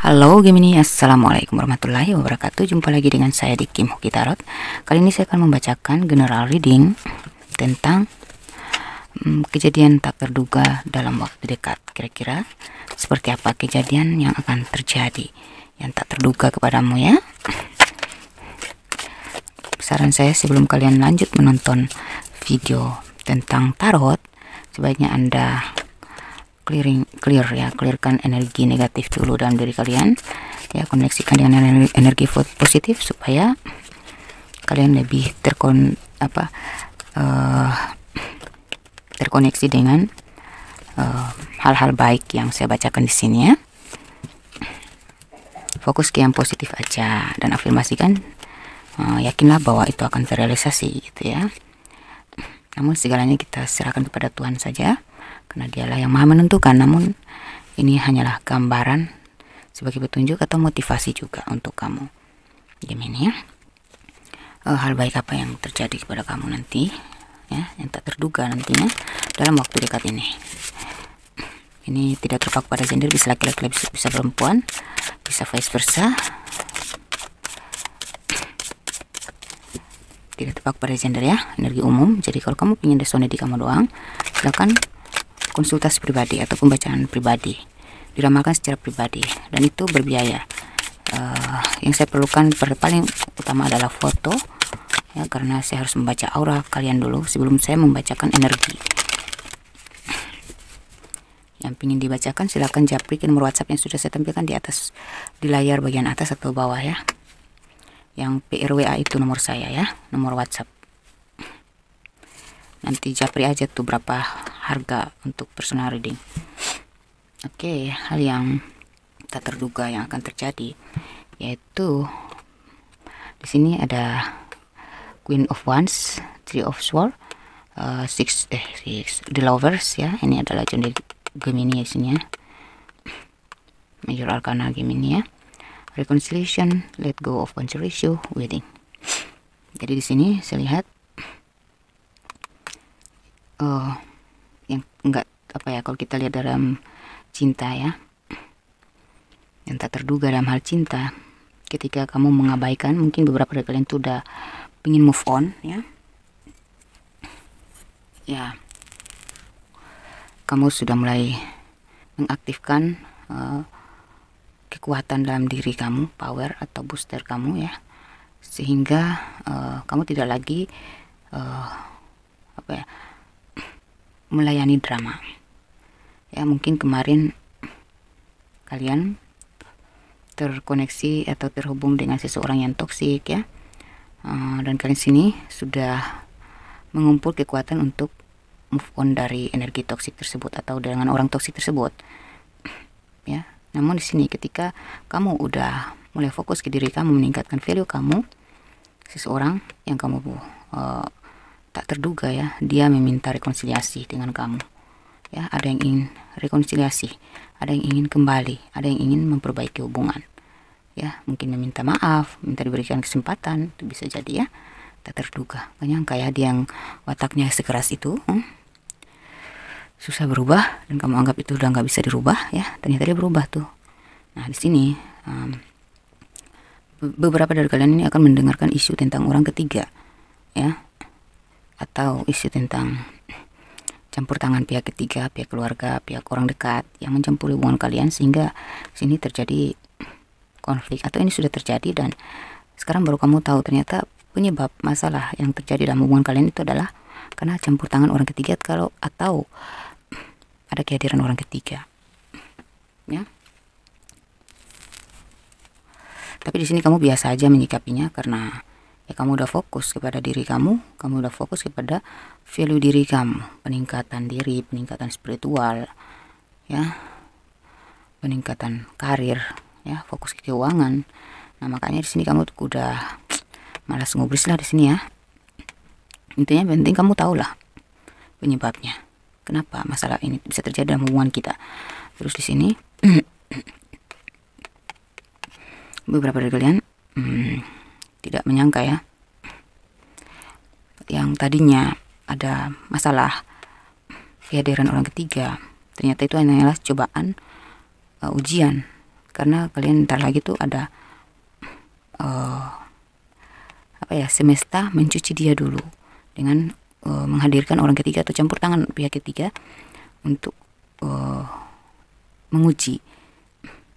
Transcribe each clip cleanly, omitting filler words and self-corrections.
Halo Gemini, Assalamualaikum warahmatullahi wabarakatuh. Jumpa lagi dengan saya di Kim Hoki Tarot. Kali ini saya akan membacakan general reading tentang kejadian tak terduga dalam waktu dekat. Kira-kira seperti apa kejadian yang akan terjadi yang tak terduga kepadamu ya. Saran saya sebelum kalian lanjut menonton video tentang tarot, sebaiknya Anda clearkan energi negatif dulu dalam diri kalian ya, koneksikan dengan energi positif supaya kalian lebih terkoneksi dengan hal-hal baik yang saya bacakan di sini ya. Fokus ke yang positif aja dan afirmasikan, yakinlah bahwa itu akan terrealisasi gitu ya. Namun segalanya kita serahkan kepada Tuhan saja, karena dialah yang maha menentukan. Namun ini hanyalah gambaran sebagai petunjuk atau motivasi juga untuk kamu Gemini ya. Hal baik apa yang terjadi kepada kamu nanti ya, yang tak terduga nantinya dalam waktu dekat ini. Ini tidak terpaku pada gender, bisa laki-laki bisa perempuan, bisa vice versa. Tidak terpaku pada gender ya, energi umum. Jadi kalau kamu ingin resonate di kamu doang, silakan konsultasi pribadi atau pembacaan pribadi, diramalkan secara pribadi, dan itu berbiaya. Yang saya perlukan paling utama adalah foto ya, karena saya harus membaca aura kalian dulu sebelum saya membacakan energi. Yang ingin dibacakan silakan japri ke nomor WhatsApp yang sudah saya tampilkan di atas, di layar bagian atas atau bawah ya. Yang PRWA itu nomor saya ya, nomor WhatsApp. Nanti japri aja tuh berapa harga untuk personal reading. Oke, hal yang tak terduga yang akan terjadi yaitu di sini ada Queen of Wands, Three of Swords, The Lovers ya. Ini adalah zodiak Gemini di sini ya. Major Arcana Gemini ya. Reconciliation, let go of control issue, wedding. Jadi di sini saya lihat yang enggak kalau kita lihat dalam cinta ya, yang tak terduga dalam hal cinta, ketika kamu mengabaikan, mungkin beberapa dari kalian tuh udah pengen move on ya, kamu sudah mulai mengaktifkan kekuatan dalam diri kamu, power atau booster kamu ya, sehingga kamu tidak lagi melayani drama ya. Mungkin kemarin kalian terkoneksi atau terhubung dengan seseorang yang toksik ya, dan kalian sini sudah mengumpul kekuatan untuk move on dari energi toksik tersebut atau dengan orang toksik tersebut ya. Namun di sini ketika kamu udah mulai fokus ke diri kamu, meningkatkan value kamu, seseorang yang kamu tak terduga ya, dia meminta rekonsiliasi dengan kamu ya. Ada yang ingin rekonsiliasi, ada yang ingin kembali, ada yang ingin memperbaiki hubungan ya, mungkin meminta maaf, minta diberikan kesempatan, itu bisa jadi ya. Tak terduga, gak nyangka ya, dia yang wataknya sekeras itu susah berubah, dan kamu anggap itu udah nggak bisa dirubah ya, ternyata dia berubah tuh. Nah di sini beberapa dari kalian ini akan mendengarkan isu tentang orang ketiga ya, atau isu tentang campur tangan pihak ketiga, pihak keluarga, pihak orang dekat yang mencampuri hubungan kalian, sehingga sini terjadi konflik, atau ini sudah terjadi dan sekarang baru kamu tahu ternyata penyebab masalah yang terjadi dalam hubungan kalian itu adalah karena campur tangan orang ketiga, atau ada kehadiran orang ketiga ya. Tapi di sini kamu biasa aja menyikapinya, karena ya kamu udah fokus kepada diri kamu udah fokus kepada value diri kamu, peningkatan diri, peningkatan spiritual ya, peningkatan karir ya, fokus ke keuangan. Nah makanya di sini kamu udah malas ngubris lah di sini ya. Intinya penting kamu tahulah penyebabnya, kenapa masalah ini bisa terjadi dalam hubungan kita. Terus di sini beberapa dari kalian tidak menyangka ya, yang tadinya ada masalah kehadiran orang ketiga, ternyata itu hanyalah cobaan, ujian karena kalian ntar lagi tuh ada semesta mencuci dia dulu dengan menghadirkan orang ketiga atau campur tangan pihak ketiga untuk menguji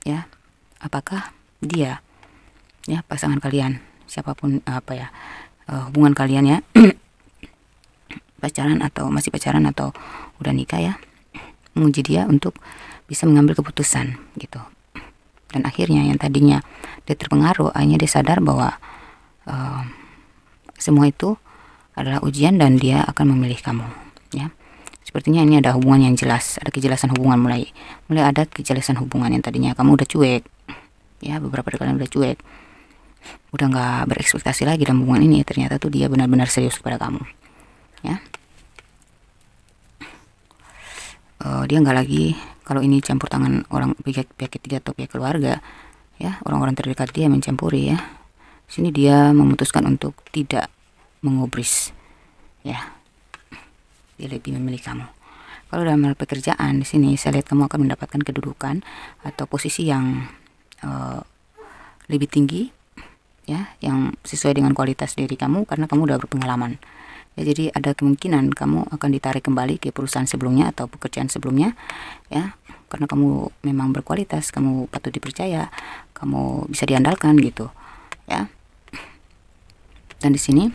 ya apakah dia ya pasangan kalian siapapun hubungan kalian ya pacaran atau masih pacaran atau udah nikah ya, menguji dia untuk bisa mengambil keputusan gitu. Dan akhirnya yang tadinya dia terpengaruh, akhirnya dia sadar bahwa semua itu adalah ujian dan dia akan memilih kamu ya. Sepertinya ini ada hubungan yang jelas, ada kejelasan hubungan, mulai ada kejelasan hubungan. Yang tadinya kamu udah cuek ya, beberapa dari kalian udah cuek, udah nggak berekspektasi lagi dalam hubungan ini, ternyata tuh dia benar-benar serius kepada kamu ya. Dia nggak lagi, kalau ini campur tangan orang pihak ketiga atau pihak keluarga ya, orang-orang terdekat dia mencampuri ya. Sini dia memutuskan untuk tidak mengubris ya, dia lebih memilih kamu. Kalau dalam hal pekerjaan, di sini saya lihat kamu akan mendapatkan kedudukan atau posisi yang lebih tinggi ya, yang sesuai dengan kualitas diri kamu karena kamu udah berpengalaman ya. Jadi ada kemungkinan kamu akan ditarik kembali ke perusahaan sebelumnya atau pekerjaan sebelumnya ya, karena kamu memang berkualitas, kamu patut dipercaya, kamu bisa diandalkan gitu ya. Dan di sini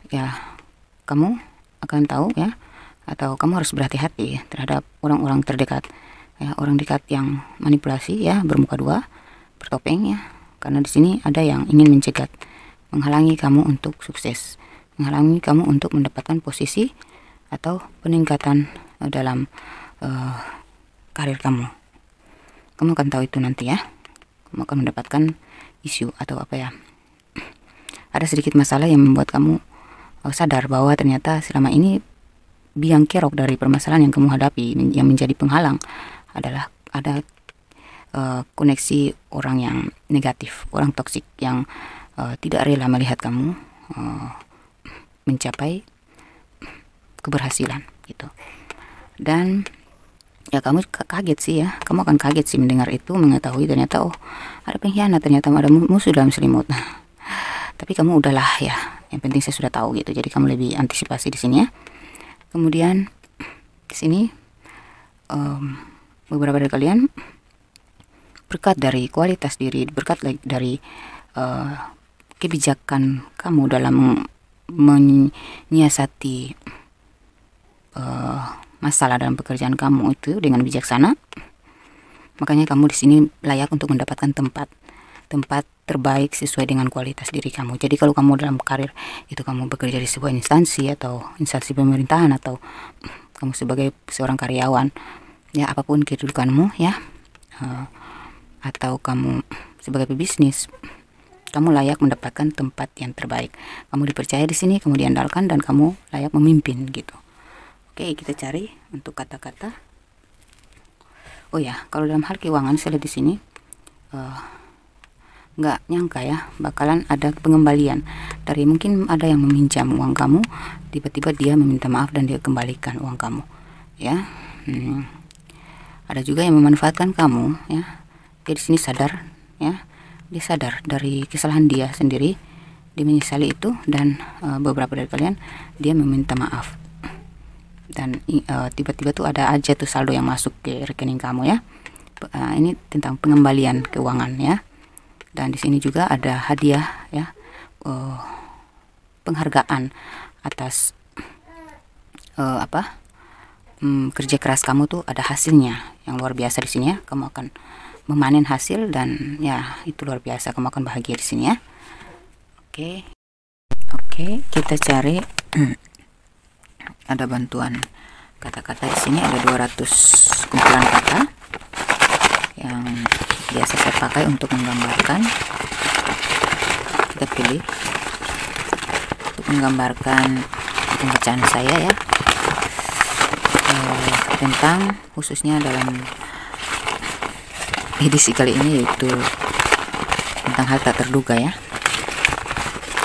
ya kamu akan tahu ya, atau kamu harus berhati-hati terhadap orang-orang terdekat ya, orang dekat yang manipulasi ya, bermuka dua, bertopeng ya. Karena di sini ada yang ingin mencegat, menghalangi kamu untuk sukses, menghalangi kamu untuk mendapatkan posisi atau peningkatan dalam karir kamu. Kamu akan tahu itu nanti ya. Kamu akan mendapatkan isu atau ada sedikit masalah yang membuat kamu sadar bahwa ternyata selama ini biang kerok dari permasalahan yang kamu hadapi, yang menjadi penghalang adalah ada koneksi orang yang negatif, orang toksik yang tidak rela melihat kamu mencapai keberhasilan gitu. Dan ya kamu kaget sih ya, kamu akan kaget sih mendengar itu, mengetahui ternyata ada pengkhianat, ternyata ada musuh dalam selimut. Tapi kamu udahlah ya, yang penting saya sudah tahu gitu. Jadi kamu lebih antisipasi di sini ya. Kemudian di sini beberapa dari kalian berkat dari kualitas diri, berkat dari kebijakan kamu dalam menyiasati masalah dalam pekerjaan kamu itu dengan bijaksana, makanya kamu di sini layak untuk mendapatkan tempat terbaik sesuai dengan kualitas diri kamu. Jadi kalau kamu dalam karir itu kamu bekerja di sebuah instansi atau instansi pemerintahan, atau kamu sebagai seorang karyawan ya, apapun kedudukanmu ya, atau kamu sebagai pebisnis, kamu layak mendapatkan tempat yang terbaik. Kamu dipercaya di sini, kamu diandalkan, dan kamu layak memimpin gitu. Oke, kita cari untuk kata-kata. Oh ya, kalau dalam hal keuangan saya lihat di sini nggak nyangka ya bakalan ada pengembalian dari, mungkin ada yang meminjam uang kamu, tiba-tiba dia meminta maaf dan dia kembalikan uang kamu ya. Ada juga yang memanfaatkan kamu ya. Dia di sini sadar ya, dia sadar dari kesalahan dia sendiri, dia menyesali itu, dan beberapa dari kalian dia meminta maaf, dan tiba-tiba tuh ada aja tuh saldo yang masuk ke rekening kamu ya. Ini tentang pengembalian keuangan ya. Dan di sini juga ada hadiah ya, penghargaan atas kerja keras kamu tuh ada hasilnya yang luar biasa di sini ya. Kamu akan memanen hasil, dan ya itu luar biasa, kamu akan bahagia di sini ya. Oke, kita cari ada bantuan kata-kata di sini. Ada 200 kumpulan kata yang biasa saya pakai untuk menggambarkan. Kita pilih untuk menggambarkan pembacaan saya ya, tentang khususnya dalam edisi kali ini, yaitu tentang hal tak terduga ya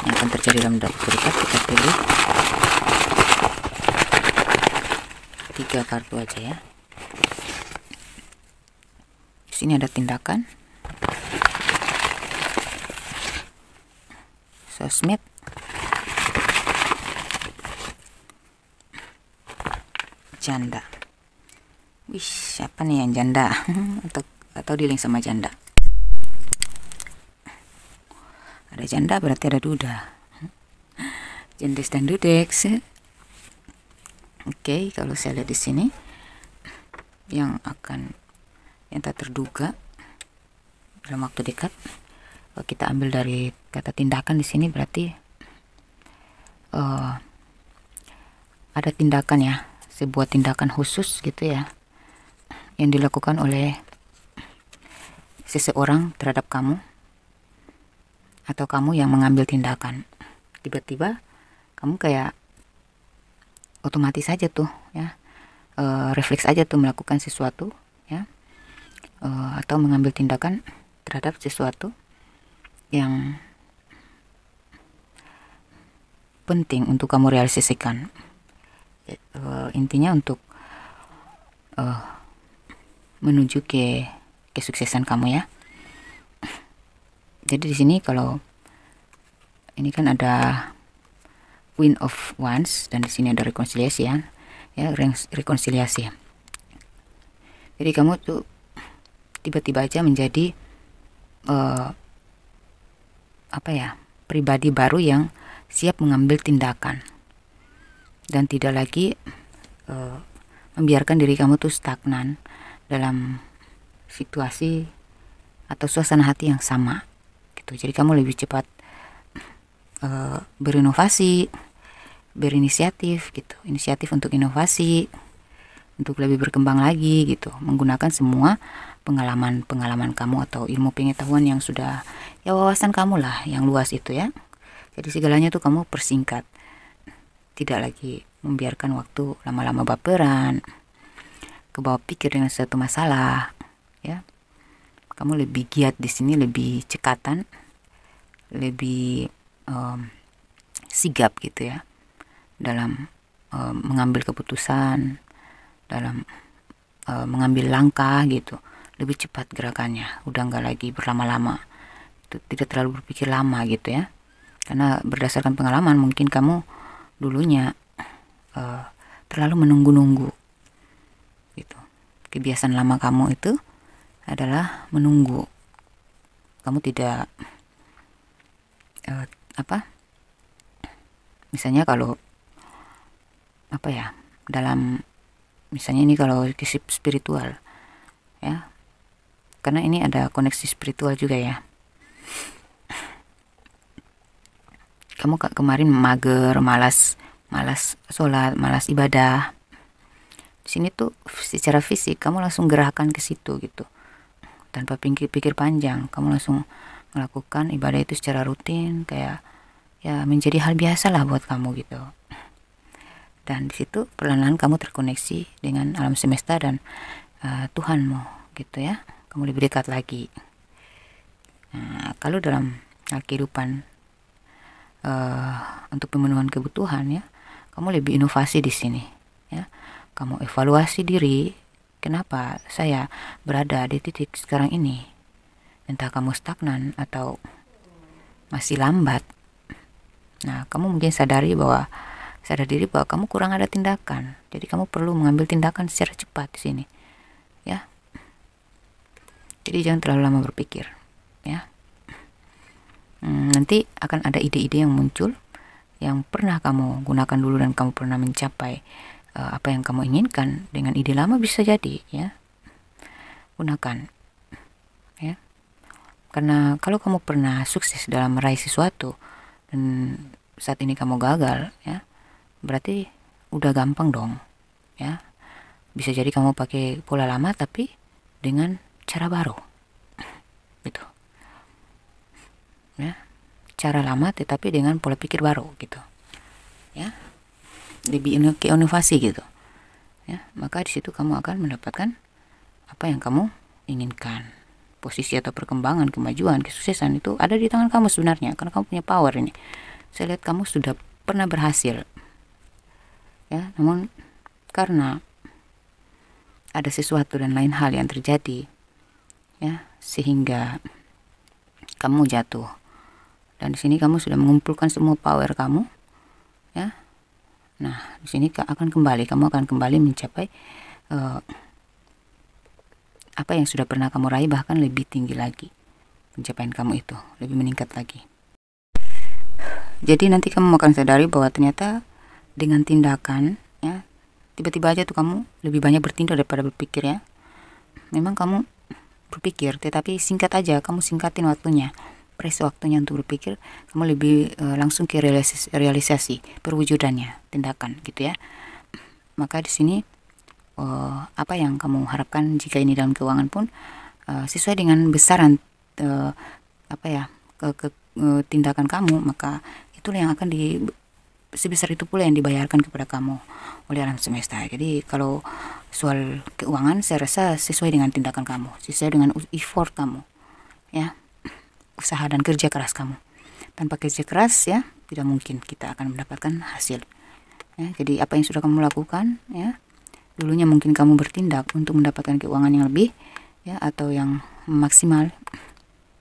yang akan terjadi dalam waktu dekat. Kita pilih 3 kartu aja ya. sini ada tindakan sosmed, janda. Wih, siapa nih yang janda? atau dealing sama janda? Ada janda berarti ada duda. Jendes dan dudeks. Oke, kalau saya lihat di sini yang tak terduga dalam waktu dekat, kalau kita ambil dari kata tindakan di sini berarti ada tindakan ya, sebuah tindakan khusus gitu ya, yang dilakukan oleh seseorang terhadap kamu, atau kamu yang mengambil tindakan. Tiba-tiba kamu kayak otomatis aja tuh ya, refleks aja tuh melakukan sesuatu ya, atau mengambil tindakan terhadap sesuatu yang penting untuk kamu realisasikan. Intinya untuk menuju ke kesuksesan kamu ya. Jadi di sini kalau ini kan ada Queen of Wands dan di sini ada rekonsiliasi ya, rekonsiliasi. Jadi kamu tuh tiba-tiba aja menjadi pribadi baru yang siap mengambil tindakan dan tidak lagi membiarkan diri kamu tuh stagnan dalam situasi atau suasana hati yang sama gitu. Jadi kamu lebih cepat berinovasi, berinisiatif gitu, inisiatif untuk inovasi, untuk lebih berkembang lagi gitu, menggunakan semua pengalaman kamu atau ilmu pengetahuan yang sudah ya, wawasan kamu lah yang luas itu ya. Jadi segalanya tuh kamu persingkat, tidak lagi membiarkan waktu lama-lama baperan, kebawa pikir dengan suatu masalah ya. Kamu lebih giat di sini, lebih cekatan, lebih sigap gitu ya dalam mengambil keputusan, dalam mengambil langkah gitu. Lebih cepat gerakannya, udah nggak lagi berlama-lama, tidak terlalu berpikir lama gitu ya. Karena berdasarkan pengalaman mungkin kamu dulunya terlalu menunggu-nunggu gitu. Kebiasaan lama kamu itu adalah menunggu. Kamu tidak misalnya kalau dalam misalnya ini kalau kisah spiritual ya, karena ini ada koneksi spiritual juga ya. Kamu kemarin mager, malas sholat, malas ibadah. Di sini tuh secara fisik kamu langsung gerakan ke situ gitu, tanpa pikir panjang. Kamu langsung melakukan ibadah itu secara rutin, kayak ya menjadi hal biasa lah buat kamu gitu. Dan di situ perlahan-lahan kamu terkoneksi dengan alam semesta dan Tuhanmu gitu ya. Kamu lebih dekat lagi. Nah, kalau dalam hal kehidupan untuk pemenuhan kebutuhan ya, kamu lebih inovasi di sini ya. Kamu evaluasi diri, kenapa saya berada di titik sekarang ini, entah kamu stagnan atau masih lambat. Nah, kamu mungkin sadar diri bahwa kamu kurang ada tindakan. Jadi kamu perlu mengambil tindakan secara cepat di sini ya. Jadi jangan terlalu lama berpikir ya. Nanti akan ada ide-ide yang muncul yang pernah kamu gunakan dulu dan kamu pernah mencapai apa yang kamu inginkan dengan ide lama, bisa jadi ya. Gunakan ya. Karena kalau kamu pernah sukses dalam meraih sesuatu dan saat ini kamu gagal ya, berarti udah gampang dong ya. Bisa jadi kamu pakai pola lama tapi dengan cara baru gitu ya. Cara lama tetapi dengan pola pikir baru gitu ya, lebih ke inovasi gitu ya. Maka di situ kamu akan mendapatkan apa yang kamu inginkan. Posisi atau perkembangan, kemajuan, kesuksesan itu ada di tangan kamu sebenarnya, karena kamu punya power ini. Saya lihat kamu sudah pernah berhasil ya, namun karena ada sesuatu dan lain hal yang terjadi ya, sehingga kamu jatuh. Dan di sini kamu sudah mengumpulkan semua power kamu, ya. Nah, di sini kamu akan kembali mencapai apa yang sudah pernah kamu raih, bahkan lebih tinggi lagi pencapaian kamu itu, lebih meningkat lagi. Jadi nanti kamu akan sadari bahwa ternyata dengan tindakan, ya, tiba-tiba aja tuh kamu lebih banyak bertindak daripada berpikir, ya. Memang kamu berpikir, tetapi singkat aja, kamu singkatin waktunya, press waktunya untuk berpikir, kamu lebih langsung ke realisasi perwujudannya, tindakan gitu, ya. Maka di sini apa yang kamu harapkan jika ini dalam keuangan pun sesuai dengan besaran tindakan kamu, maka itulah yang akan sebesar itu pula yang dibayarkan kepada kamu oleh alam semesta. Jadi kalau soal keuangan, saya rasa sesuai dengan tindakan kamu, sesuai dengan effort kamu, ya, usaha dan kerja keras kamu. Tanpa kerja keras, ya, tidak mungkin kita akan mendapatkan hasil, ya. Jadi apa yang sudah kamu lakukan, ya, dulunya mungkin kamu bertindak untuk mendapatkan keuangan yang lebih, ya, atau yang maksimal,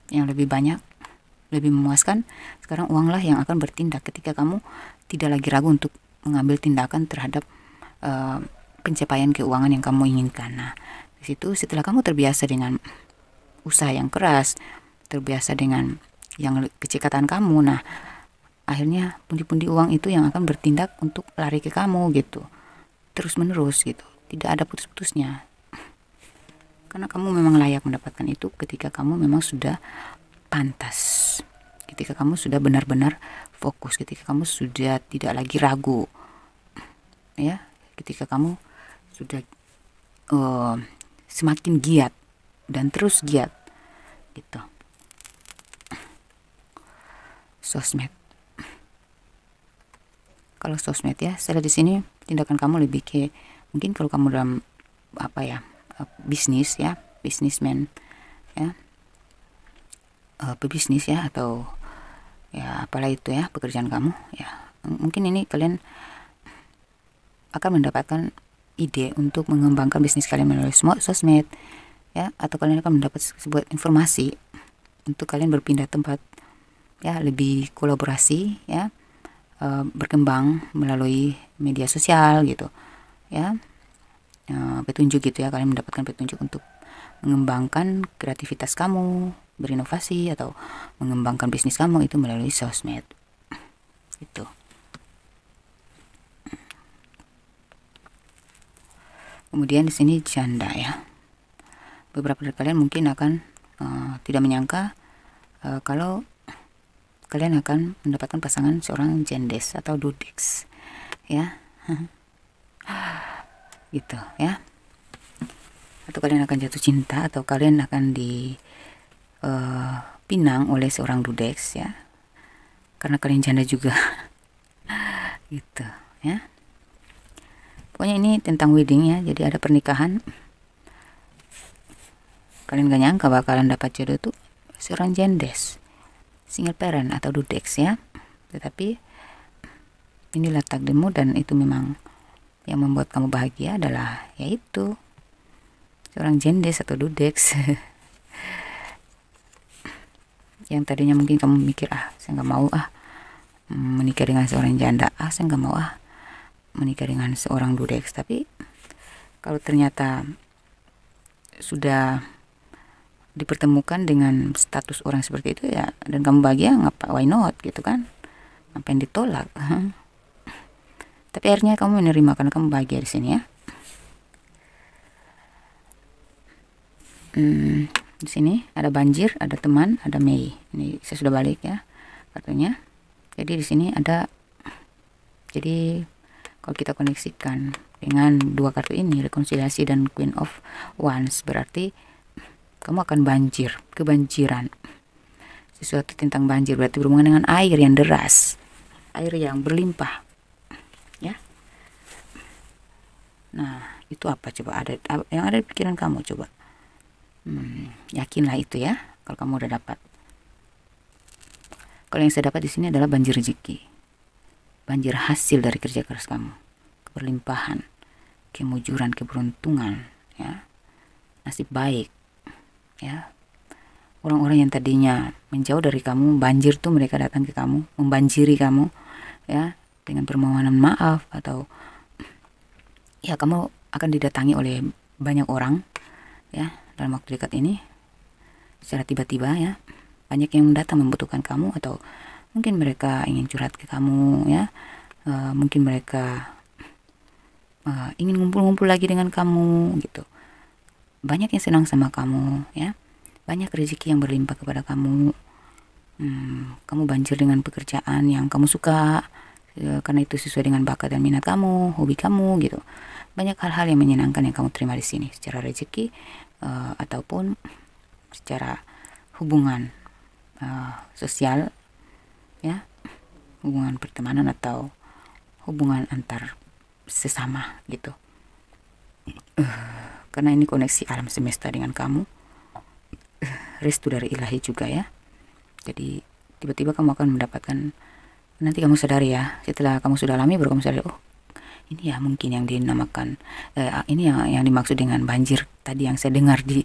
yang lebih banyak, lebih memuaskan. Sekarang uanglah yang akan bertindak ketika kamu tidak lagi ragu untuk mengambil tindakan terhadap pencapaian keuangan yang kamu inginkan. Nah, di situ setelah kamu terbiasa dengan usaha yang keras, terbiasa dengan yang kecekatan kamu, nah akhirnya pundi-pundi uang itu yang akan bertindak untuk lari ke kamu gitu, terus menerus gitu, tidak ada putus-putusnya, karena kamu memang layak mendapatkan itu ketika kamu memang sudah pantas, ketika kamu sudah benar-benar fokus, ketika kamu sudah tidak lagi ragu, ya, ketika kamu sudah semakin giat dan terus giat gitu. Sosmed, kalau sosmed, ya, saya di sini tindakan kamu lebih ke, mungkin kalau kamu dalam bisnis, ya, bisnismen, ya, pebisnis, ya, atau ya apalah itu, ya, pekerjaan kamu, ya, mungkin ini kalian akan mendapatkan ide untuk mengembangkan bisnis kalian melalui sosmed, ya, atau kalian akan mendapat sebuah informasi untuk kalian berpindah tempat, ya, lebih kolaborasi, ya, berkembang melalui media sosial gitu, ya, petunjuk gitu, ya, kalian mendapatkan petunjuk untuk mengembangkan kreativitas kamu, berinovasi atau mengembangkan bisnis kamu itu melalui sosmed itu. Kemudian di sini janda, ya, beberapa dari kalian mungkin akan tidak menyangka kalau kalian akan mendapatkan pasangan seorang jendes atau dudeks, ya, gitu, ya, atau kalian akan jatuh cinta, atau kalian akan dipinang oleh seorang dudeks, ya, karena kalian janda juga, gitu, ya. Pokoknya ini tentang wedding, ya, jadi ada pernikahan, kalian gak nyangka bakalan dapat jodoh tuh seorang jendes, single parent atau dudeks, ya, tetapi inilah takdirmu, dan itu memang yang membuat kamu bahagia adalah yaitu seorang jendes atau dudeks. Yang tadinya mungkin kamu mikir, saya nggak mau menikah dengan seorang janda, saya nggak mau menikah dengan seorang dudeks, tapi kalau ternyata sudah dipertemukan dengan status orang seperti itu, ya, dan kamu bahagia, why not gitu kan, ngapain ditolak. Tapi akhirnya kamu menerima karena kamu bahagia di sini, ya. Di sini ada banjir, ada teman, ada Mei. Ini saya sudah balik, ya, kartunya. Jadi di sini ada, jadi kalau kita koneksikan dengan dua kartu ini, rekonsiliasi dan Queen of Wands, berarti kamu akan kebanjiran. Sesuatu tentang banjir berarti berhubungan dengan air yang deras, air yang berlimpah, ya. Nah, itu apa coba, ada yang ada di pikiran kamu, coba. Yakinlah itu, ya, kalau kamu udah dapat. Kalau yang saya dapat di sini adalah banjir rezeki, banjir hasil dari kerja keras kamu, keberlimpahan, kemujuran, keberuntungan, ya, nasib baik, ya. Orang-orang yang tadinya menjauh dari kamu, banjir tuh mereka datang ke kamu, membanjiri kamu, ya, dengan permohonan maaf, atau ya kamu akan didatangi oleh banyak orang, ya, dalam waktu dekat ini secara tiba-tiba, ya. Banyak yang datang membutuhkan kamu, atau mungkin mereka ingin curhat ke kamu, ya. Mungkin mereka ingin ngumpul-ngumpul lagi dengan kamu, gitu. Banyak yang senang sama kamu, ya. Banyak rezeki yang berlimpah kepada kamu. Kamu banjir dengan pekerjaan yang kamu suka, karena itu sesuai dengan bakat dan minat kamu, hobi kamu, gitu. Banyak hal-hal yang menyenangkan yang kamu terima di sini, secara rezeki ataupun secara hubungan sosial, ya, hubungan pertemanan atau hubungan antar sesama, gitu. Karena ini koneksi alam semesta dengan kamu, restu dari ilahi juga, ya. Jadi tiba-tiba kamu akan mendapatkan, nanti kamu sadari, ya, setelah kamu sudah alami baru kamu sadari, oh ini ya mungkin yang dinamakan ini yang dimaksud dengan banjir tadi yang saya dengar di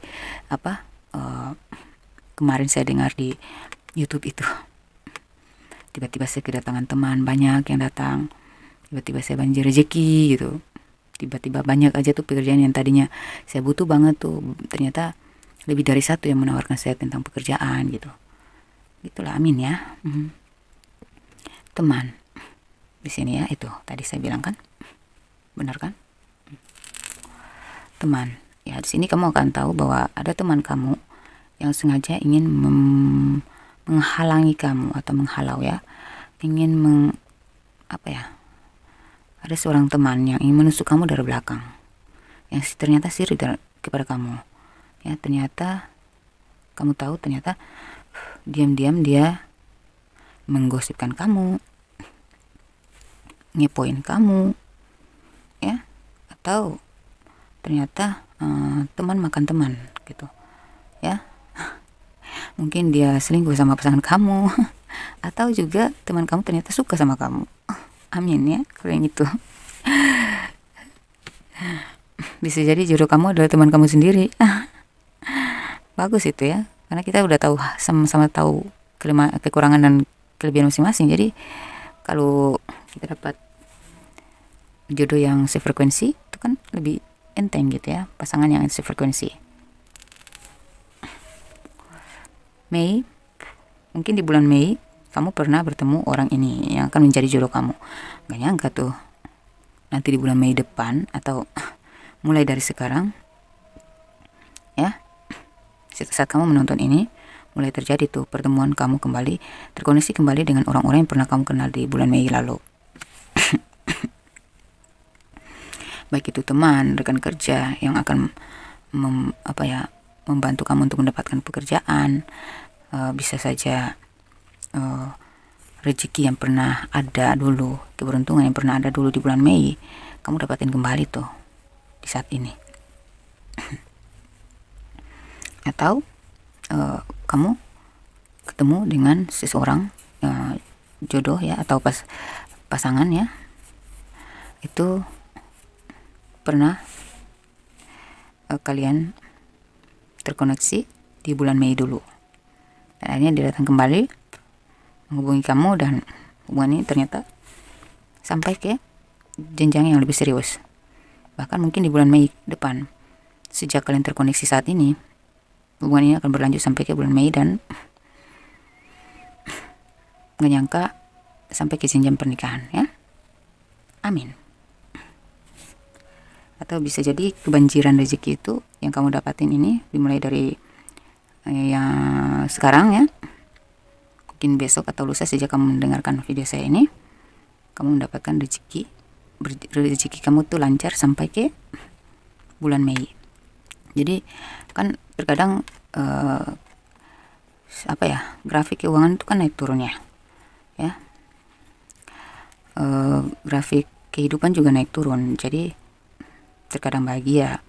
kemarin saya dengar di YouTube itu. Tiba-tiba saya kedatangan teman banyak yang datang, tiba-tiba saya banjir rezeki, gitu. Tiba-tiba banyak aja tuh pekerjaan yang tadinya saya butuh banget tuh, ternyata lebih dari satu yang menawarkan saya tentang pekerjaan, gitu. Gitulah, amin, ya. Teman di sini, ya, itu tadi saya bilang kan, benar kan? Teman, ya, di sini kamu akan tahu bahwa ada teman kamu yang sengaja ingin menghalangi kamu atau menghalau, ya, ingin ada seorang teman yang ingin menusuk kamu dari belakang, yang ternyata sirik kepada kamu, ya. Ternyata kamu tahu, ternyata diam-diam dia menggosipkan kamu, ngepoin kamu, ya, atau ternyata teman makan teman, gitu, ya. Mungkin dia selingkuh sama pasangan kamu atau juga teman kamu ternyata suka sama kamu. Amin, ya, kalau yang itu. Bisa jadi jodoh kamu adalah teman kamu sendiri. Bagus itu, ya, karena kita udah tahu, sama-sama tahu kekurangan dan kelebihan masing-masing. Jadi kalau kita dapat jodoh yang sefrekuensi, itu kan lebih enteng, gitu, ya, pasangan yang sefrekuensi. Mei, mungkin di bulan Mei kamu pernah bertemu orang ini yang akan menjadi jodoh kamu. Gak nyangka tuh, nanti di bulan Mei depan atau mulai dari sekarang, ya, saat kamu menonton ini, mulai terjadi tuh pertemuan kamu kembali, terkoneksi kembali dengan orang-orang yang pernah kamu kenal di bulan Mei lalu. Baik itu teman, rekan kerja yang akan membantu kamu untuk mendapatkan pekerjaan, bisa saja rezeki yang pernah ada dulu, keberuntungan yang pernah ada dulu di bulan Mei, kamu dapatin kembali tuh di saat ini. Atau kamu ketemu dengan seseorang jodoh, ya, atau pasangan, ya, itu pernah kalian terkoneksi di bulan Mei dulu, dan akhirnya dia datang kembali menghubungi kamu, dan hubungan ini ternyata sampai ke jenjang yang lebih serius. Bahkan mungkin di bulan Mei depan, sejak kalian terkoneksi saat ini, hubungan ini akan berlanjut sampai ke bulan Mei, dan gak nyangka sampai ke jenjang pernikahan, ya. Amin. Atau bisa jadi kebanjiran rezeki itu yang kamu dapatin ini dimulai dari yang sekarang, ya, mungkin besok atau lusa sejak kamu mendengarkan video saya ini, kamu mendapatkan rezeki kamu tuh lancar sampai ke bulan Mei. Jadi kan terkadang grafik keuangan itu kan naik turun, ya, grafik kehidupan juga naik turun. Jadi terkadang bahagia,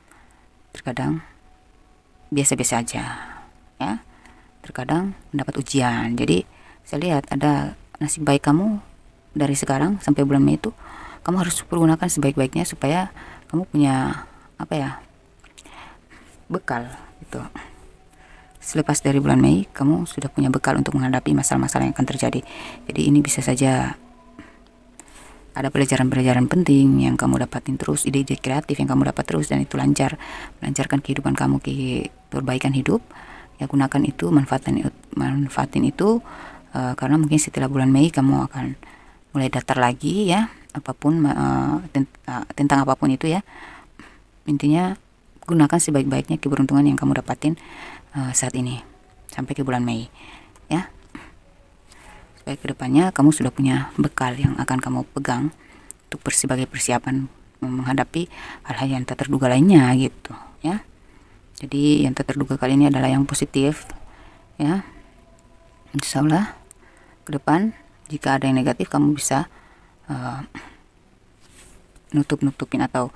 terkadang biasa-biasa aja, ya, terkadang mendapat ujian. Jadi saya lihat ada nasib baik kamu dari sekarang sampai bulan Mei itu, kamu harus pergunakan sebaik-baiknya supaya kamu punya bekal gitu. selepas dari bulan Mei kamu sudah punya bekal untuk menghadapi masalah-masalah yang akan terjadi. Jadi ini bisa saja ada pelajaran-pelajaran penting yang kamu dapatin terus, ide-ide kreatif yang kamu dapat terus, dan itu melancarkan kehidupan kamu, perbaikan hidup. Ya, gunakan itu, manfaatin itu, karena mungkin setelah bulan Mei kamu akan mulai datar lagi ya, apapun tentang apapun itu ya. Intinya gunakan sebaik-baiknya keberuntungan yang kamu dapatin saat ini sampai ke bulan Mei ya. Supaya kedepannya kamu sudah punya bekal yang akan kamu pegang untuk sebagai persiapan menghadapi hal-hal yang tak terduga lainnya gitu ya. Jadi yang tak terduga kali ini adalah yang positif ya. Insya Allah ke depan jika ada yang negatif kamu bisa nutupin atau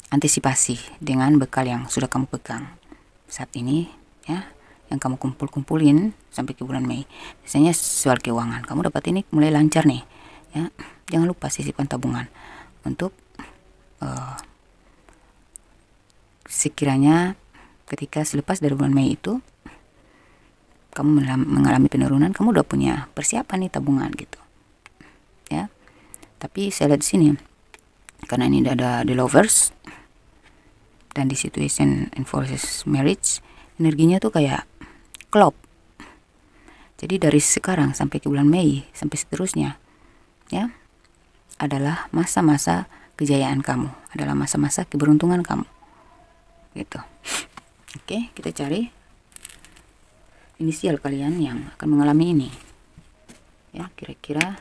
antisipasi dengan bekal yang sudah kamu pegang saat ini ya, yang kamu kumpulin sampai ke bulan Mei. Biasanya soal keuangan kamu dapat ini mulai lancar nih ya. Jangan lupa sisipkan tabungan untuk sekiranya ketika selepas dari bulan Mei itu kamu mengalami penurunan, kamu udah punya persiapan nih tabungan gitu ya. Tapi saya lihat di sini karena ini ada the lovers dan di situation enforces marriage, energinya tuh kayak klop. Jadi dari sekarang sampai ke bulan Mei sampai seterusnya ya adalah masa-masa kejayaan kamu, adalah masa-masa keberuntungan kamu gitu. Oke, kita cari inisial kalian yang akan mengalami ini ya. Kira-kira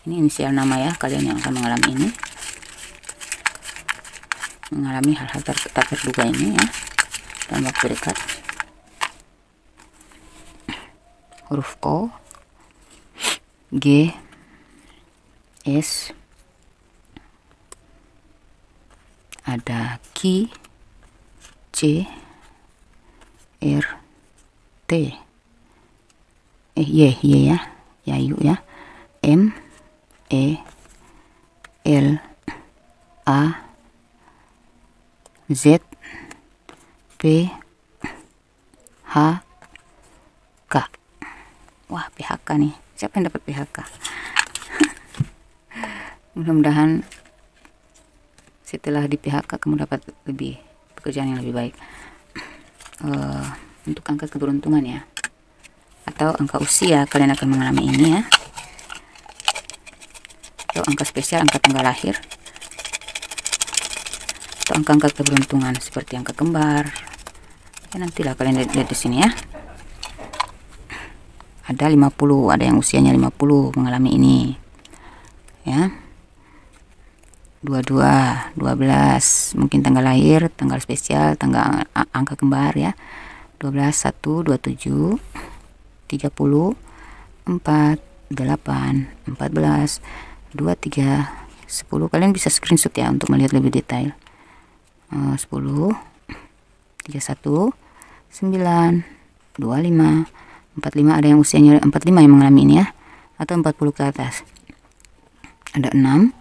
ini inisial nama ya kalian yang akan mengalami ini, mengalami hal-hal tak terduga ini ya dalam waktu dekat. Huruf O, G, S, ada Q, C, R, T, Y ya, Yayu ya, M, E, L, A, Z, P, H, K. Wah, PHK nih. Siapa yang dapat PHK? Mudah-mudahan setelah di PHK kamu dapat pekerjaan yang lebih baik. Untuk angka keberuntungan ya, atau angka usia kalian akan mengalami ini ya, atau angka spesial, angka tanggal lahir, atau angka-angka keberuntungan seperti angka kembar ya. Nantilah kalian lihat di sini ya. Ada 50, ada yang usianya 50 mengalami ini ya. 22, 12 mungkin tanggal lahir, tanggal spesial, tanggal angka kembar ya. 12, 1, 27, 30, 4, 8, 14, 23, 10. Kalian bisa screenshot ya untuk melihat lebih detail. 10, 31, 9, 25, 45, ada yang usianya 45 yang mengalami ini ya, atau 40 ke atas. Ada 6,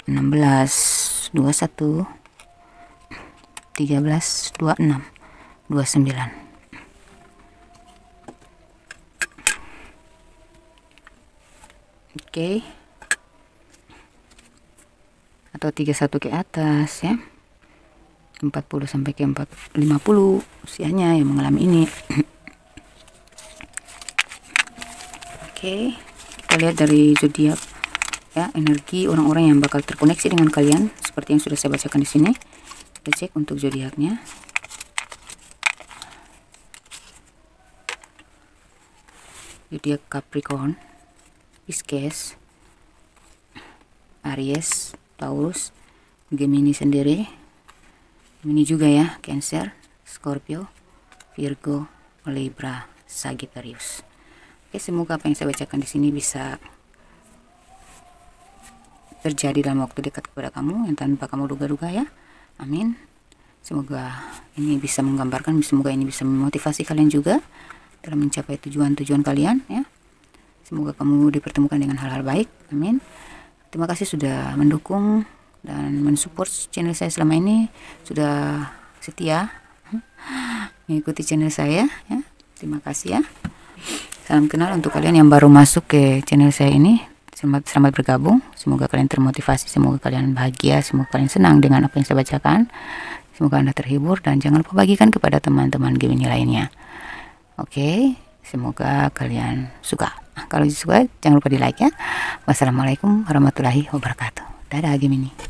16, 21, 13, 26, 29. Oke. Atau 31 ke atas ya. 40 sampai ke 50 usianya yang mengalami ini. Oke, kita lihat dari zodiak ya, energi orang-orang yang bakal terkoneksi dengan kalian seperti yang sudah saya bacakan di sini. Kita cek untuk zodiaknya. Zodiak Capricorn, Pisces, Aries, Taurus, Gemini sendiri, Gemini juga ya, Cancer, Scorpio, Virgo, Libra, Sagittarius. Oke, semoga apa yang saya bacakan di sini bisa terjadi dalam waktu dekat kepada kamu yang tanpa kamu duga-duga ya. Amin. Semoga ini bisa menggambarkan, semoga ini bisa memotivasi kalian juga dalam mencapai tujuan-tujuan kalian ya. Semoga kamu dipertemukan dengan hal-hal baik. Amin. Terima kasih sudah mendukung dan mensupport channel saya selama ini, sudah setia mengikuti channel saya ya. Terima kasih ya. Salam kenal untuk kalian yang baru masuk ke channel saya ini. Selamat bergabung. Semoga kalian termotivasi, semoga kalian bahagia, semoga kalian senang dengan apa yang saya bacakan. Semoga Anda terhibur dan jangan lupa bagikan kepada teman-teman Gemini lainnya. Oke, semoga kalian suka. Kalau suka jangan lupa di like ya. Wassalamualaikum warahmatullahi wabarakatuh. Dadah Gemini.